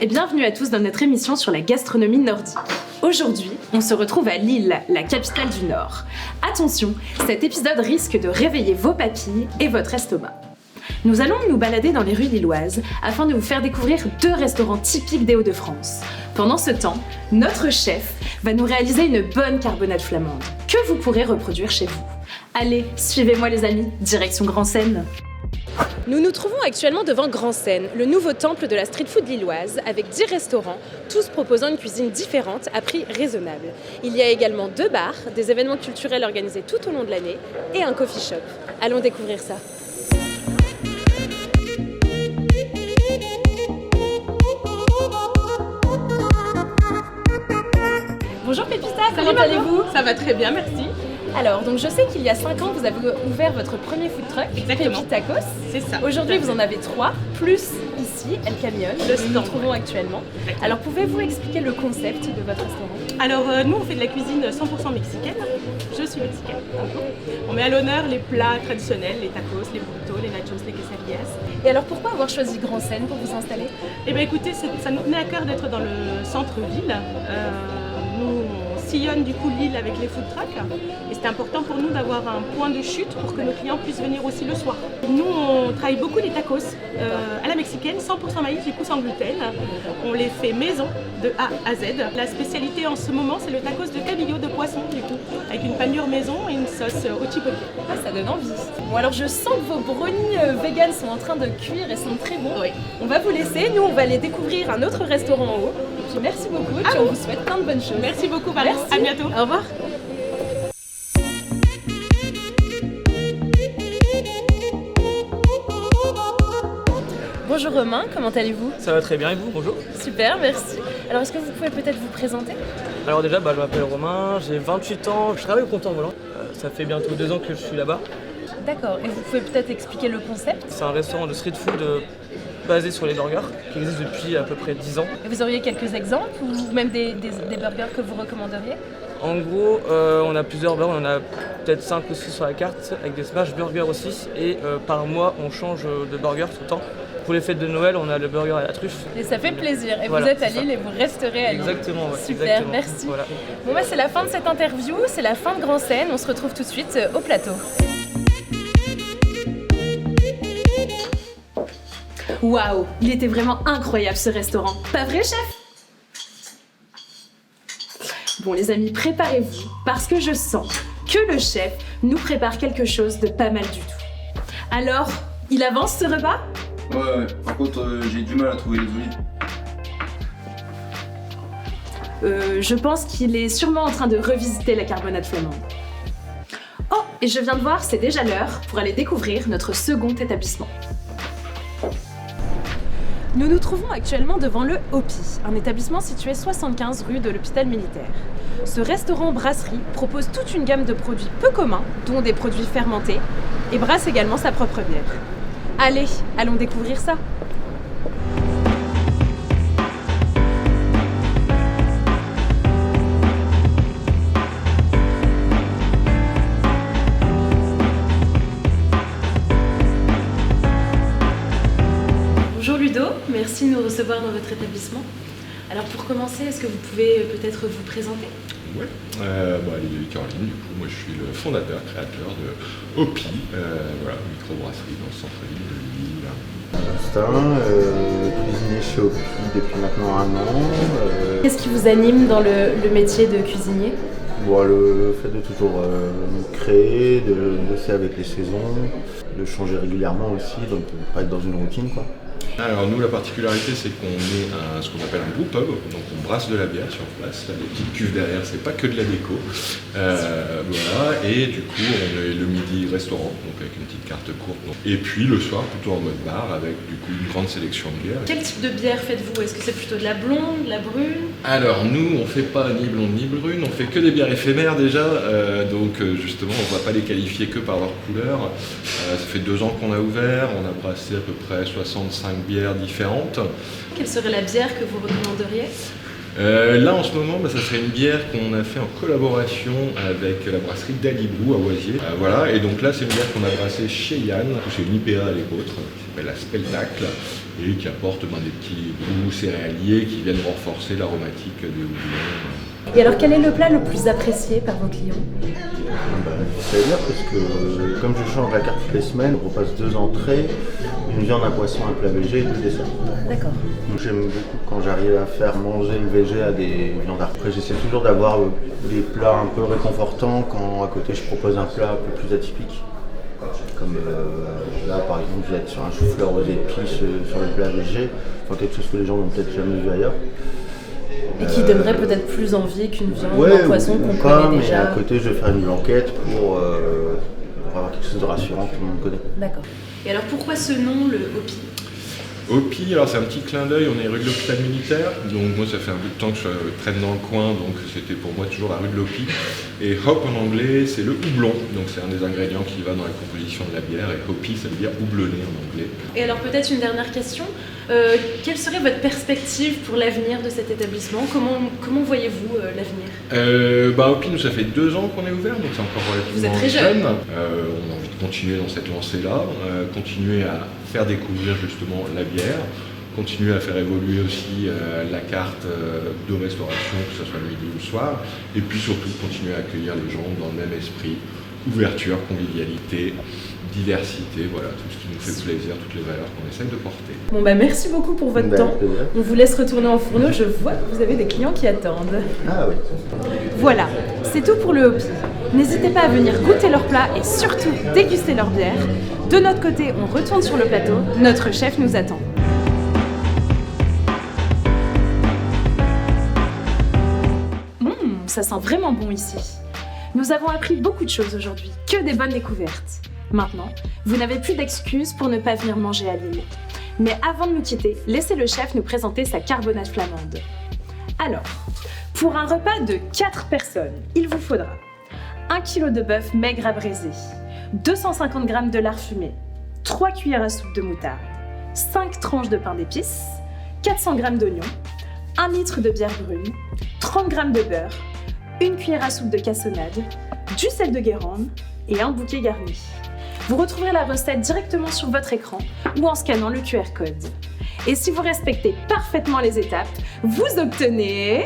et bienvenue à tous dans notre émission sur la gastronomie nordique. Aujourd'hui, on se retrouve à Lille, la capitale du Nord. Attention, cet épisode risque de réveiller vos papilles et votre estomac. Nous allons nous balader dans les rues lilloises afin de vous faire découvrir 2 restaurants typiques des Hauts-de-France. Pendant ce temps, notre chef va nous réaliser une bonne carbonade flamande que vous pourrez reproduire chez vous. Allez, suivez-moi les amis, direction Grand Seine. Nous nous trouvons actuellement devant Grand Seine, le nouveau temple de la street food lilloise, avec 10 restaurants, tous proposant une cuisine différente à prix raisonnable. Il y a également 2 bars, des événements culturels organisés tout au long de l'année et un coffee shop. Allons découvrir ça. Bonjour Pépita, comment allez-vous? Ça va très bien, merci. Alors, donc je sais qu'il y a 5 ans, vous avez ouvert votre premier food truck, Exactement. Pépitacos. C'est ça. Aujourd'hui, vous en avez 3, plus ici, El Camion, Le où nous nous stand, trouvons actuellement. Exactement. Alors, pouvez-vous expliquer le concept de votre restaurant? Alors, nous, on fait de la cuisine 100% mexicaine. Je suis mexicaine. On met à l'honneur les plats traditionnels, les tacos, les burritos, les nachos, les quesadillas. Et alors, pourquoi avoir choisi Grand Seine pour vous installer? Eh bien, écoutez, ça nous tenait à cœur d'être dans le centre-ville. Nous, on sillonne du coup l'île avec les food trucks. Et c'était important pour nous d'avoir un point de chute pour que nos clients puissent venir aussi le soir. Nous, on travaille beaucoup les tacos à la mexicaine, 100% maïs, du coup sans gluten. On les fait maison de A à Z. La spécialité en ce moment, c'est le tacos de cabillaud de poisson, du coup, avec une panure maison et une sauce au chipotle. Ah, ça donne envie. Bon, alors je sens que vos brownies vegan sont en train de cuire et sont très bons. Oui. On va vous laisser, nous on va aller découvrir un autre restaurant en haut. Et puis merci beaucoup, et puis on vous souhaite plein de bonnes choses. Merci beaucoup, Marie. Merci. À bientôt. Au revoir. Bonjour Romain, comment allez-vous? Ça va très bien et vous? Bonjour. Super, merci. Alors est-ce que vous pouvez peut-être vous présenter? Alors déjà, je m'appelle Romain, j'ai 28 ans, je travaille au comptoir volant. Ça fait bientôt 2 ans que je suis là-bas. D'accord, et vous pouvez peut-être expliquer le concept? C'est un restaurant de street food basé sur les burgers qui existe depuis à peu près 10 ans. Et vous auriez quelques exemples ou même des burgers que vous recommanderiez? En gros, on a plusieurs burgers, on en a peut-être 5 ou 6 sur la carte, avec des smash burgers aussi. Et par mois, on change de burger tout le temps. Pour les fêtes de Noël, on a le burger à la truffe. Et ça fait plaisir. Et Voilà, vous êtes à c'est Lille ça. et vous resterez à Lille. Exactement, ouais, Super, exactement. merci. Voilà. Bon c'est la fin de cette interview, c'est la fin de Grand Seine. On se retrouve tout de suite au plateau. Waouh, il était vraiment incroyable ce restaurant. Pas vrai, chef? Bon les amis, préparez-vous parce que je sens que le chef nous prépare quelque chose de pas mal du tout. Alors, il avance ce repas? Ouais, par contre j'ai du mal à trouver les olives. Je pense qu'il est sûrement en train de revisiter la carbonade flamande. Oh, et je viens de voir, c'est déjà l'heure pour aller découvrir notre second établissement. Nous nous trouvons actuellement devant le Hopi, un établissement situé 75 rue de l'hôpital militaire. Ce restaurant brasserie propose toute une gamme de produits peu communs, dont des produits fermentés, et brasse également sa propre bière. Allez, allons découvrir ça. Bonjour Ludo, merci de nous recevoir dans votre établissement. Alors pour commencer, est-ce que vous pouvez peut-être vous présenter? Ouais, Caroline, du coup, moi je suis le fondateur, créateur de Hopi, voilà, microbrasserie dans le centre-ville de Lille. Justin, cuisinier chez Hopi depuis maintenant 1 an. Qu'est-ce qui vous anime dans le métier de cuisinier? Bon, le fait de toujours créer, de bosser avec les saisons, de changer régulièrement aussi, donc pas être dans une routine quoi. Alors nous, la particularité, c'est qu'on est ce qu'on appelle un brew pub, donc on brasse de la bière sur place. Là, les petites cuves derrière, c'est pas que de la déco. Voilà, et du coup, on est le midi restaurant, donc avec une petite carte courte. Et puis le soir, plutôt en mode bar, avec du coup une grande sélection de bières. Quel type de bière faites-vous? Est-ce que c'est plutôt de la blonde, de la brune? Alors nous, on fait pas ni blonde ni brune, on fait que des bières éphémères déjà, donc justement on va pas les qualifier que par leur couleur. Ça fait 2 ans qu'on a ouvert, on a brassé à peu près 65 bières différentes. Quelle serait la bière que vous recommanderiez? Là en ce moment, ça serait une bière qu'on a fait en collaboration avec la brasserie d'Alibou à Oisier. Voilà, et donc là c'est une bière qu'on a brassée chez Yann, c'est une IPA à l'épeautre, qui s'appelle la Speltacle, et qui apporte des petits goûts céréaliers qui viennent renforcer l'aromatique du houblon. Et alors, quel est le plat le plus apprécié par vos clients? C'est-à-dire parce que comme je change la carte toutes les semaines, on propose 2 entrées, une viande, un poisson, un plat végé et 2 desserts. D'accord. Donc j'aime beaucoup quand j'arrive à faire manger le végé à des viandards. Après j'essaie toujours d'avoir des plats un peu réconfortants quand à côté je propose un plat un peu plus atypique. Comme là par exemple je vais être sur un chou-fleur aux épices sur le plat végé, enfin quelque chose que les gens n'ont peut-être jamais vu ailleurs. Et qui donnerait peut-être plus envie qu'une viande Ouais, ou un poisson qu'on connaît mais déjà. à côté je vais faire une blanquette pour avoir quelque chose de rassurant que tout le monde connaît. D'accord. Et alors pourquoi ce nom, le Hopi? Hopi, alors c'est un petit clin d'œil, on est rue de l'hôpital militaire, donc moi ça fait un bout de temps que je traîne dans le coin, donc c'était pour moi toujours la rue de l'Hopi. Et hop en anglais c'est le houblon, donc c'est un des ingrédients qui va dans la composition de la bière, et Hopi ça veut dire houblonné en anglais. Et alors peut-être une dernière question, quelle serait votre perspective pour l'avenir de cet établissement? Comment voyez-vous l'avenir? Hopi, nous ça fait 2 ans qu'on est ouvert, donc c'est encore relativement Vous êtes très jeune. On a envie de continuer dans cette lancée-là, continuer à faire découvrir justement la bière, continuer à faire évoluer aussi la carte de restauration, que ce soit le midi ou le soir, et puis surtout continuer à accueillir les gens dans le même esprit, ouverture, convivialité, diversité, voilà, tout ce qui nous fait plaisir, toutes les valeurs qu'on essaie de porter. Bon merci beaucoup pour votre temps. On vous laisse retourner en fourneau, je vois que vous avez des clients qui attendent. Ah oui. Voilà, c'est tout pour le Hopi. N'hésitez pas à venir goûter leurs plats et surtout déguster leur bière. De notre côté, on retourne sur le plateau, notre chef nous attend. Ça sent vraiment bon ici. Nous avons appris beaucoup de choses aujourd'hui, que des bonnes découvertes. Maintenant, vous n'avez plus d'excuses pour ne pas venir manger à Lille. Mais avant de nous quitter, laissez le chef nous présenter sa carbonade flamande. Alors, pour un repas de 4 personnes, il vous faudra 1 kg de bœuf maigre à braiser, 250 g de lard fumé, 3 cuillères à soupe de moutarde, 5 tranches de pain d'épices, 400 g d'oignons, 1 litre de bière brune, 30 g de beurre, 1 cuillère à soupe de cassonade, du sel de Guérande et un bouquet garni. Vous retrouverez la recette directement sur votre écran ou en scannant le QR code. Et si vous respectez parfaitement les étapes, vous obtenez...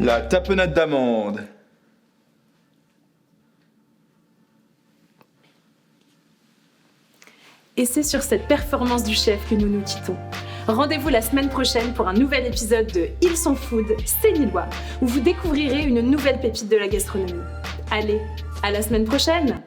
La tapenade d'amande. Et c'est sur cette performance du chef que nous nous quittons. Rendez-vous la semaine prochaine pour un nouvel épisode de Ils sont food, c'est Lillois, où vous découvrirez une nouvelle pépite de la gastronomie. Allez, à la semaine prochaine!